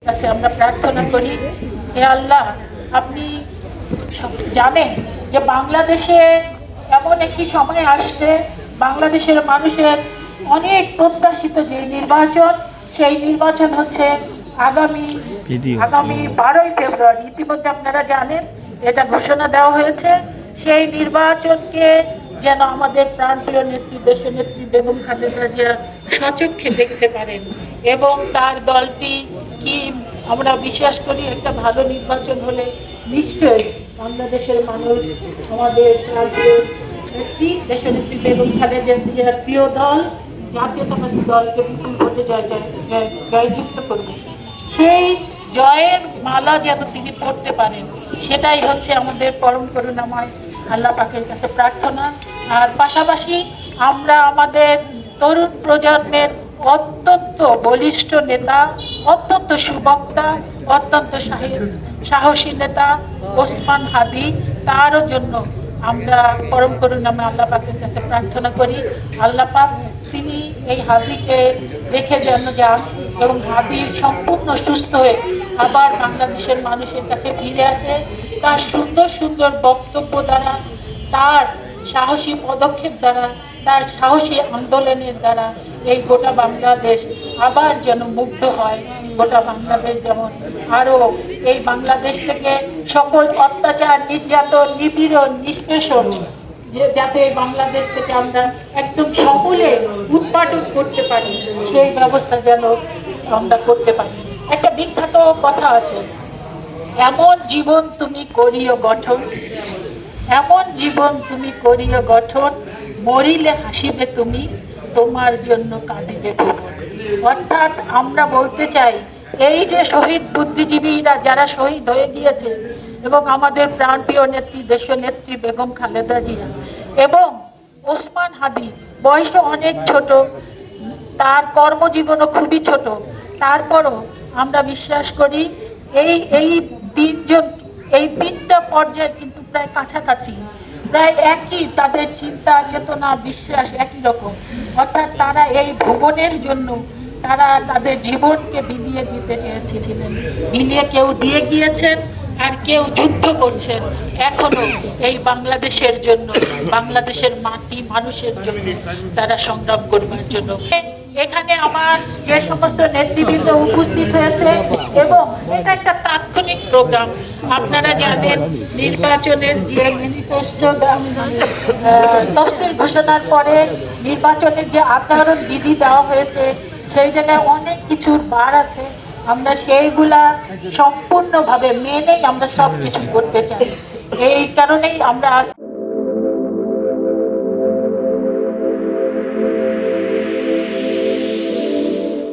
কাছে আমরা প্রার্থনা করি, হে আল্লাহ, আপনি জানেন যে বাংলাদেশে এমন একটি সময় আসছে, বাংলাদেশের মানুষের অনেক প্রত্যাশিত যে নির্বাচন, সেই নির্বাচন হচ্ছে আগামী 12ই ফেব্রুয়ারি। ইতিমধ্যে আপনারা জানেন, এটা ঘোষণা দেওয়া হয়েছে। সেই নির্বাচনকে যেন আমাদের প্রাণপ্রিয় নেত্রী, দেশনেত্রী বেগম খালেদা জিয়া সচক্ষে দেখতে পারেন এবং তার দলটি কি আমরা বিশ্বাস করি একটা ভালো নির্বাচন হলে নিশ্চয়ই বাংলাদেশের মানুষ আমাদের প্রাণপ্রিয় নেত্রী, দেশনেত্রী বেগম খালেদা জিয়ার প্রিয় দল জাতীয়তাবাদী দলকে বিপুল ভোটে জয়যুক্ত করবে। সেই জয়ের মালা যেন তিনি পড়তে পারেন, সেটাই হচ্ছে আমাদের পরম করুণাময় আল্লাহ পাকের কাছে প্রার্থনা। আর পাশাপাশি আমরা আমাদের তরুণ প্রজন্মের অত্যন্ত বলিষ্ঠ নেতা, অত্যন্ত সুবক্তা, অত্যন্ত সাহসী নেতা ওসমান হাদি, তারও জন্য আমরা পরম করুণাময় আল্লাহ পাকের কাছে প্রার্থনা করি। আল্লাহ পাক তিনি এই হাদিকে রেখে যেন যান এবং হাদি সম্পূর্ণ সুস্থ হয়ে আবার বাংলাদেশের মানুষের কাছে ফিরে আসে। তার সুন্দর সুন্দর বক্তব্য দ্বারা, তার সাহসী পদক্ষেপ দ্বারা, তার সাহসী আন্দোলনের দ্বারা এই গোটা বাংলাদেশ আবার যেন মুগ্ধ হয়। গোটা বাংলাদেশ যেমন আরও এই বাংলাদেশ থেকে সকল অত্যাচার, নির্যাতন, নিপীড়ন, নিষ্পেষণ যাতে বাংলাদেশ থেকে আমরা একদম সমূলে উৎপাদন করতে পারি, সেই ব্যবস্থা যেন আমরা করতে পারি। একটা বিখ্যাত কথা আছে, এমন জীবন তুমি করিও গঠন, এমন জীবন তুমি করিও গঠন, মরিলে হাসিবে তুমি, তোমার জন্য কাঁদিবে ভুবন। অর্থাৎ আমরা বলতে চাই, এই যে শহীদ বুদ্ধিজীবীরা যারা শহীদ হয়ে গিয়েছে এবং আমাদের প্রাণপ্রিয় নেত্রী, দেশনেত্রী বেগম খালেদা জিয়া এবং ওসমান হাদি বয়সে অনেক ছোট, তার কর্মজীবনও খুবই ছোট, তারপরও আমরা বিশ্বাস করি এই তিনটা পর্যায়ে কিন্তু প্রায় কাছাকাছি, প্রায় একই, তাদের চিন্তা চেতনা বিশ্বাস একই রকম। অর্থাৎ তারা এই ভুবনের জন্য তারা তাদের জীবনকে বিলিয়ে দিতে চেয়েছিলেন, বিলিয়ে কেউ দিয়ে গিয়েছেন আর কেউ যুদ্ধ করছেন এখনো এই বাংলাদেশের জন্য, বাংলাদেশের মাটি মানুষের জন্য তারা সংগ্রাম করবার জন্য। এখানে আমার যে সমস্ত নেতৃবৃন্দ উপস্থিত হয়েছে এবং এটা একটা তাৎক্ষণিক প্রোগ্রাম, আপনারা জানেন নির্বাচনের যে ম্যানিফেস্টো তফসিল ঘোষণার পরে নির্বাচনের যে আচরণ বিধি দেওয়া হয়েছে, সেই জায়গায় অনেক কিছুর বার আছে। আমরা সেইগুলা সম্পূর্ণভাবে মেনেই আমরা সব কিছু করতে চাই। এই কারণেই আমরা